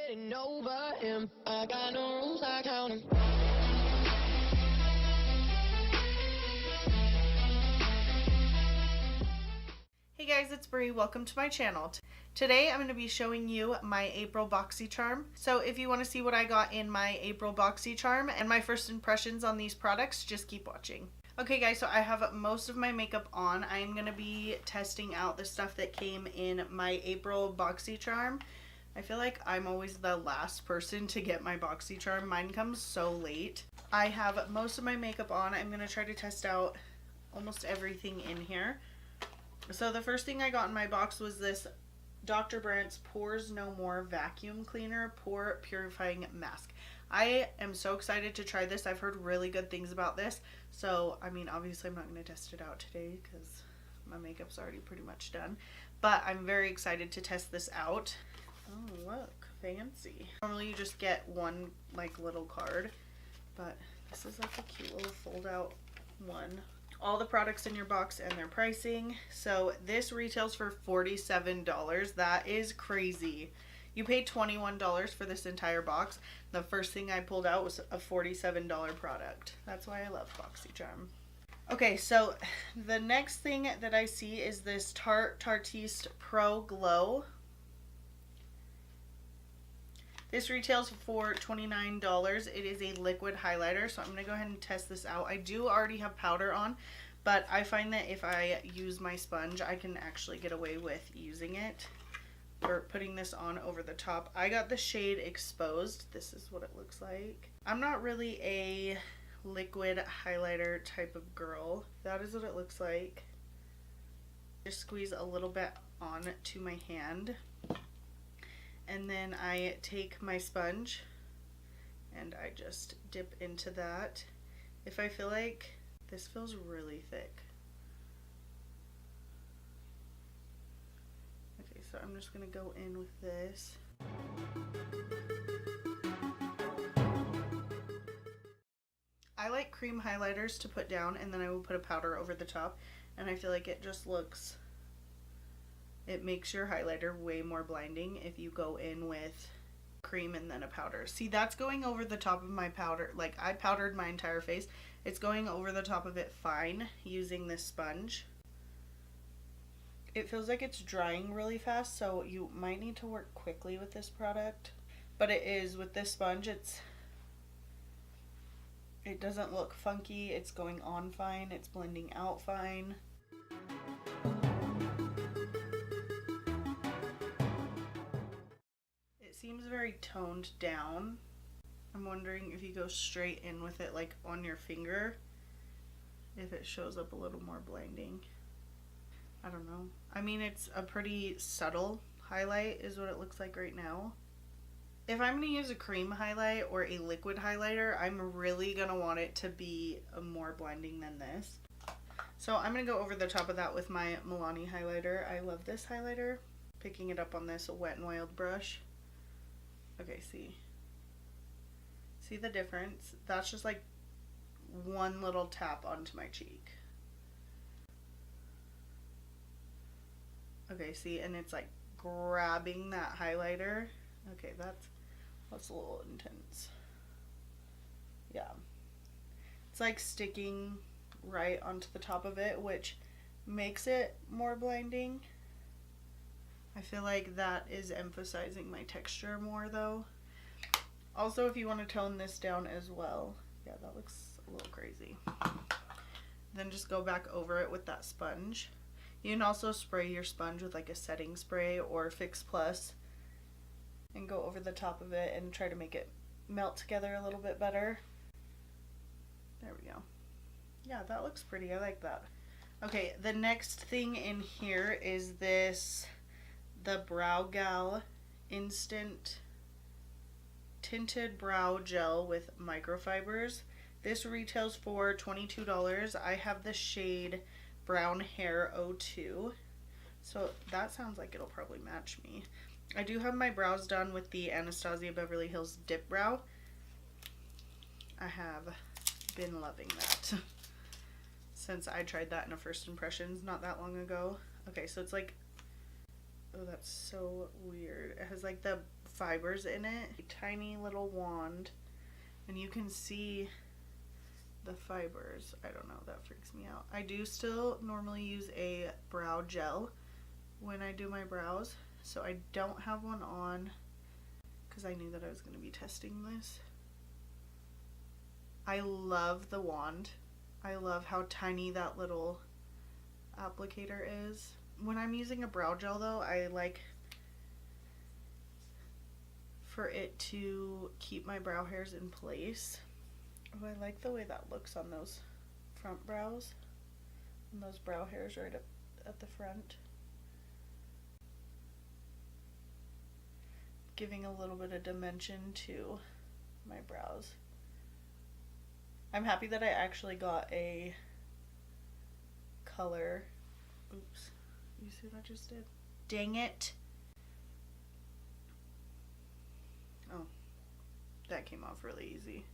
getting over him. I got no rules, I count 'em. Hey guys, it's Bree. Welcome to my channel. Today I'm going to be showing you my April Boxycharm. So if you want to see what I got in my April Boxycharm and my first impressions on these products, just keep watching. Okay guys, so I have most of my makeup on. I am going to be testing out the stuff that came in my April Boxycharm. I feel like I'm always the last person to get my Boxycharm. Mine comes so late. I have most of my makeup on. I'm going to try to test out almost everything in here. So the first thing I got in my box was this Dr. Brandt's Pores No More Vacuum Cleaner Pore Purifying Mask. I am so excited to try this. I've heard really good things about this. So, I mean, obviously I'm not going to test it out today because my makeup's already pretty much done. But I'm very excited to test this out. Oh, look. Fancy. Normally you just get one, like, little card. But this is like a cute little fold-out one. All the products in your box and their pricing. So this retails for $47. That is crazy. You paid $21 for this entire box. The first thing I pulled out was a $47 product. That's why I love Boxycharm. Okay, so the next thing that I see is this Tarte Pro Glow. This retails for $29. It is a liquid highlighter, so I'm going to go ahead and test this out. I do already have powder on, but I find that if I use my sponge, I can actually get away with using it or putting this on over the top. I got the shade Exposed. This is what it looks like. I'm not really a liquid highlighter type of girl. That is what it looks like. Just squeeze a little bit onto my hand. And then I take my sponge and I just dip into that. If I feel like this feels really thick. Okay, so I'm just gonna go in with this. I like cream highlighters to put down and then I will put a powder over the top, and I feel like it just looks, it makes your highlighter way more blinding if you go in with cream and then a powder. See, that's going over the top of my powder. Like, I powdered my entire face. It's going over the top of it fine using this sponge. It feels like it's drying really fast, so you might need to work quickly with this product. But it is, with this sponge, it doesn't look funky. It's going on fine. It's blending out fine. Seems very toned down. I'm wondering if you go straight in with it, like on your finger, if it shows up a little more blinding. I don't know. I mean, it's a pretty subtle highlight is what it looks like right now. If I'm going to use a cream highlight or a liquid highlighter, I'm really going to want it to be more blinding than this. So I'm going to go over the top of that with my Milani highlighter. I love this highlighter. Picking it up on this Wet n Wild brush. Okay, see the difference? That's just like one little tap onto my cheek. Okay, see, and it's like grabbing that highlighter. Okay, that's a little intense. Yeah. It's like sticking right onto the top of it, which makes it more blinding. I feel like that is emphasizing my texture more though. Also, if you want to tone this down as well. Yeah, that looks a little crazy. Then just go back over it with that sponge. You can also spray your sponge with like a setting spray or Fix Plus and go over the top of it and try to make it melt together a little bit better. There we go. Yeah, that looks pretty. I like that. Okay, the next thing in here is the BrowGal Instant Tinted Brow Gel with Microfibers. This retails for $22. I have the shade Brown Hair 02. So that sounds like it'll probably match me. I do have my brows done with the Anastasia Beverly Hills Dip Brow. I have been loving that since I tried that in a first impressions not that long ago. Okay, so it's like, oh, that's so weird. It has like the fibers in it. A tiny little wand, and you can see the fibers. I don't know, that freaks me out. I do still normally use a brow gel when I do my brows, so I don't have one on because I knew that I was going to be testing this. I love the wand. I love how tiny that little applicator is. When I'm using a brow gel though, I like for it to keep my brow hairs in place. Oh, I like the way that looks on those front brows and those brow hairs right up at the front. Giving a little bit of dimension to my brows. I'm happy that I actually got a color. Oops. You see what I just did? Dang it. Oh, that came off really easy.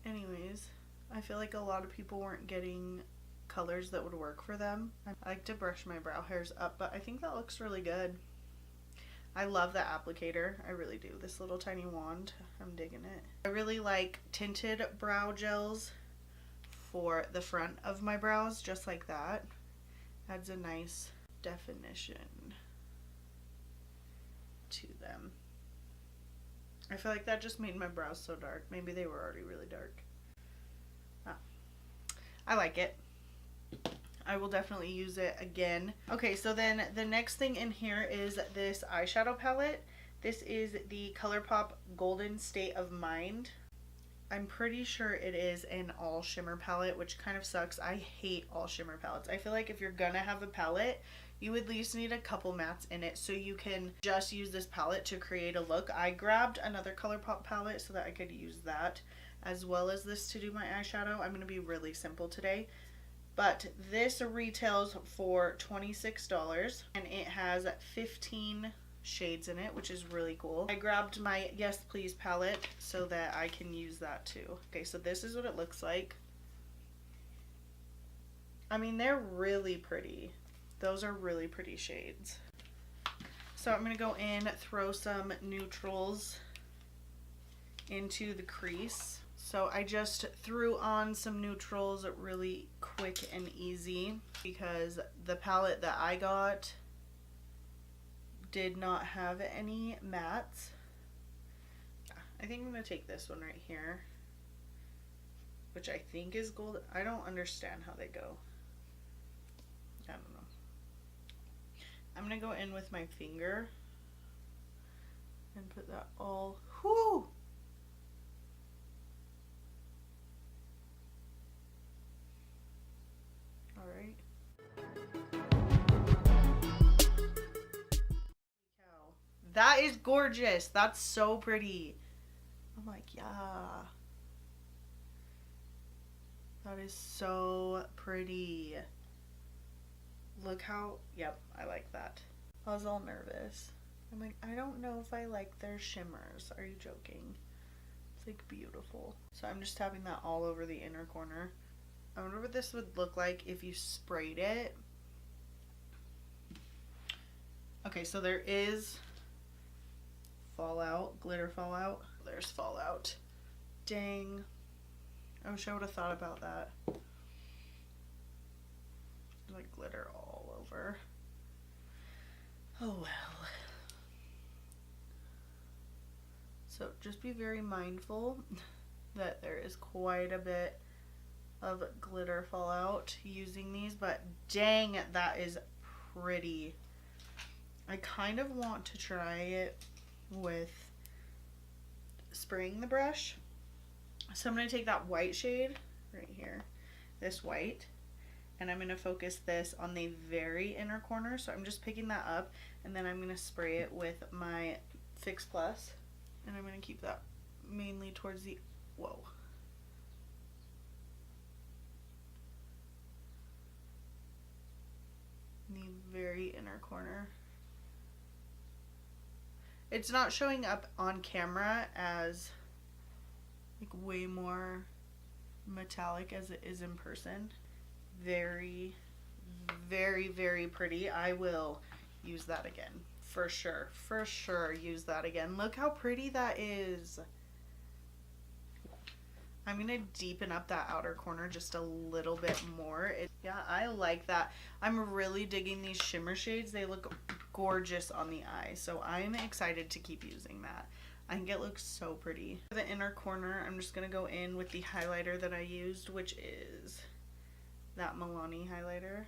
Anyways, I feel like a lot of people weren't getting colors that would work for them. I like to brush my brow hairs up, but I think that looks really good. I love the applicator. I really do. This little tiny wand, I'm digging it. I really like tinted brow gels for the front of my brows, just like that. Adds a nice definition to them. I feel like that just made my brows so dark. Maybe they were already really dark. I like it. I will definitely use it again. Okay, so then the next thing in here is this eyeshadow palette. This is the Colourpop Golden State of Mind. I'm pretty sure it is an all shimmer palette, which kind of sucks. I hate all shimmer palettes. I feel like if you're gonna have a palette, you at least need a couple mattes in it so you can just use this palette to create a look. I grabbed another Colourpop palette so that I could use that as well as this to do my eyeshadow. I'm gonna be really simple today. But this retails for $26 and it has 15 shades in it, which is really cool. I grabbed my Yes Please palette so that I can use that too. Okay, so this is what it looks like. I mean, they're really pretty. Those are really pretty shades. So I'm gonna go in, throw some neutrals into the crease. So I just threw on some neutrals really quick and easy because the palette that I got did not have any mattes. I think I'm going to take this one right here, which I think is gold. I don't understand how they go. I don't know. I'm going to go in with my finger and put that all, whoo! Alright. That is gorgeous. That's so pretty. I'm like, yeah. That is so pretty. Look how, yep, I like that. I was all nervous. I'm like, I don't know if I like their shimmers. Are you joking? It's like beautiful. So I'm just tapping that all over the inner corner. I wonder what this would look like if you sprayed it. Okay, so there is fallout, glitter fallout. There's fallout. Dang. I wish I would have thought about that. Like glitter all over. Oh well. So just be very mindful that there is quite a bit of glitter fallout using these, but dang, that is pretty. I kind of want to try it with spraying the brush. So I'm going to take that white shade right here, this white, and I'm going to focus this on the very inner corner. So I'm just picking that up and then I'm going to spray it with my Fix Plus, and I'm going to keep that mainly towards the, whoa. The very inner corner. It's not showing up on camera as like way more metallic as it is in person. Very, very, very pretty. I will use that again for sure use that again. Look how pretty that is. I'm gonna deepen up that outer corner just a little bit more. Yeah, I like that. I'm really digging these shimmer shades. They look gorgeous on the eye, so I'm excited to keep using that. I think it looks so pretty. For the inner corner, I'm just gonna go in with the highlighter that I used, which is that Milani highlighter,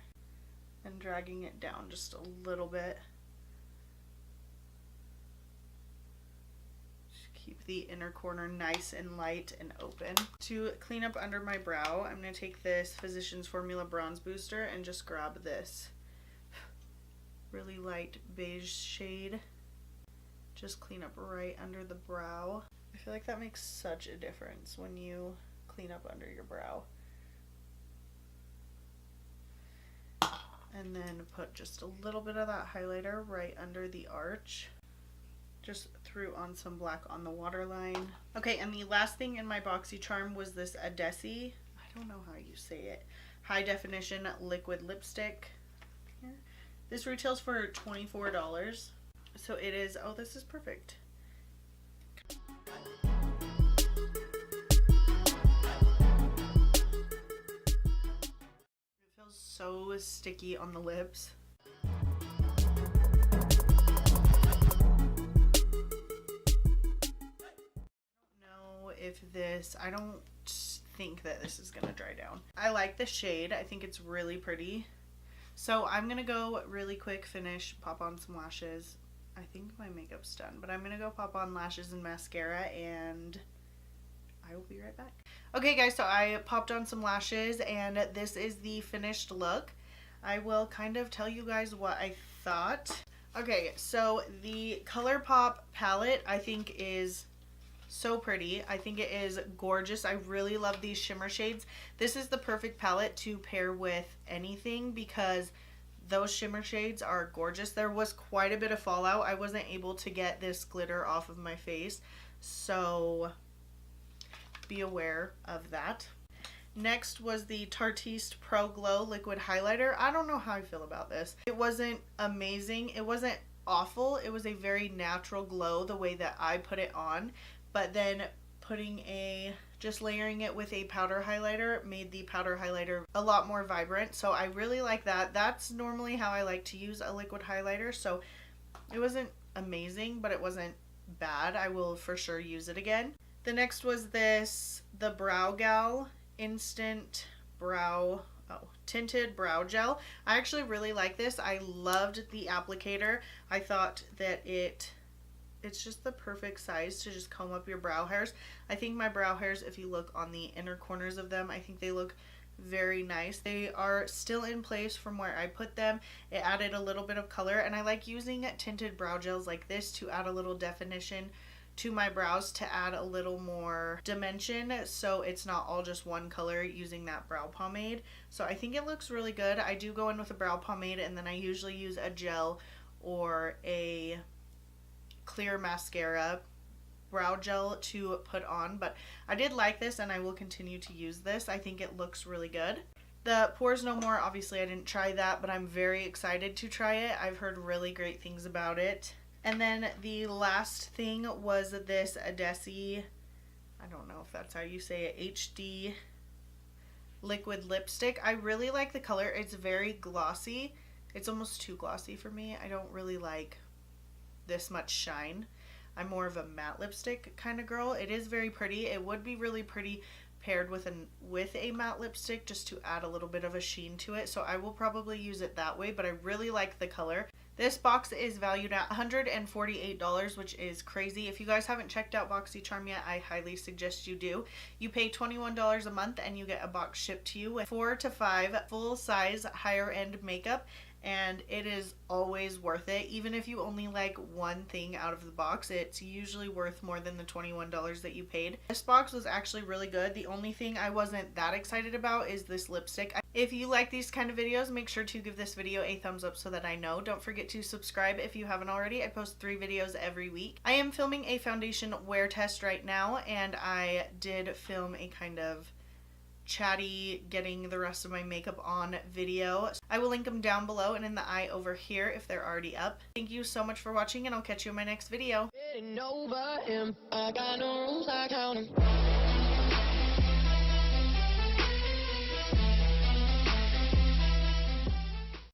and dragging it down just a little bit. Keep the inner corner nice and light and open. To clean up under my brow, I'm going to take this Physicians Formula Bronze Booster and just grab this really light beige shade. Just clean up right under the brow. I feel like that makes such a difference when you clean up under your brow. And then put just a little bit of that highlighter right under the arch. Just threw on some black on the waterline. Okay, and the last thing in my Boxycharm was this Adesse, I don't know how you say it, high definition liquid lipstick. Here. This retails for $24. So it is, oh, this is perfect. It feels so sticky on the lips. If this, I don't think that this is gonna dry down. I like the shade. I think it's really pretty. So I'm gonna go really quick, finish, pop on some lashes. I think my makeup's done, but I'm gonna go pop on lashes and mascara, and I will be right back. Okay guys, so I popped on some lashes and this is the finished look. I will kind of tell you guys what I thought. Okay, so the Colourpop palette I think is so pretty. I think it is gorgeous. I really love these shimmer shades. This is the perfect palette to pair with anything because those shimmer shades are gorgeous. There was quite a bit of fallout. I wasn't able to get this glitter off of my face, so be aware of that. Next was the Tarte Pro Glow Liquid Highlighter. I don't know how I feel about this. It wasn't amazing. It wasn't awful. It was a very natural glow the way that I put it on. But then just layering it with a powder highlighter made the powder highlighter a lot more vibrant. So I really like that. That's normally how I like to use a liquid highlighter. So it wasn't amazing, but it wasn't bad. I will for sure use it again. The next was this, the BrowGal Instant Tinted Brow Gel. I actually really like this. I loved the applicator. I thought that it's just the perfect size to just comb up your brow hairs. I think my brow hairs, if you look on the inner corners of them, I think they look very nice. They are still in place from where I put them. It added a little bit of color, and I like using tinted brow gels like this to add a little definition to my brows, to add a little more dimension so it's not all just one color using that brow pomade. So I think it looks really good. I do go in with a brow pomade and then I usually use a gel or a clear mascara brow gel to put on, but I did like this and I will continue to use this. I think it looks really good. The Pores No More, obviously I didn't try that, but I'm very excited to try it. I've heard really great things about it. And then the last thing was this Adesse, I don't know if that's how you say it, HD liquid lipstick. I really like the color. It's very glossy. It's almost too glossy for me. I don't really like this much shine. I'm more of a matte lipstick kind of girl. It is very pretty. It would be really pretty paired with a matte lipstick just to add a little bit of a sheen to it. So I will probably use it that way, but I really like the color. This box is valued at $148, which is crazy. If you guys haven't checked out Boxycharm yet, I highly suggest you do. You pay $21 a month and you get a box shipped to you with 4 to 5 full-size higher-end makeup, and it is always worth it. Even if you only like one thing out of the box, it's usually worth more than the $21 that you paid. This box was actually really good. The only thing I wasn't that excited about is this lipstick. If you like these kind of videos, make sure to give this video a thumbs up so that I know. Don't forget to subscribe if you haven't already. I post 3 videos every week. I am filming a foundation wear test right now, and I did film a kind of chatty getting the rest of my makeup on video. I will link them down below and in the eye over here if they're already up. Thank you so much for watching, and I'll catch you in my next video. Getting over him. I got no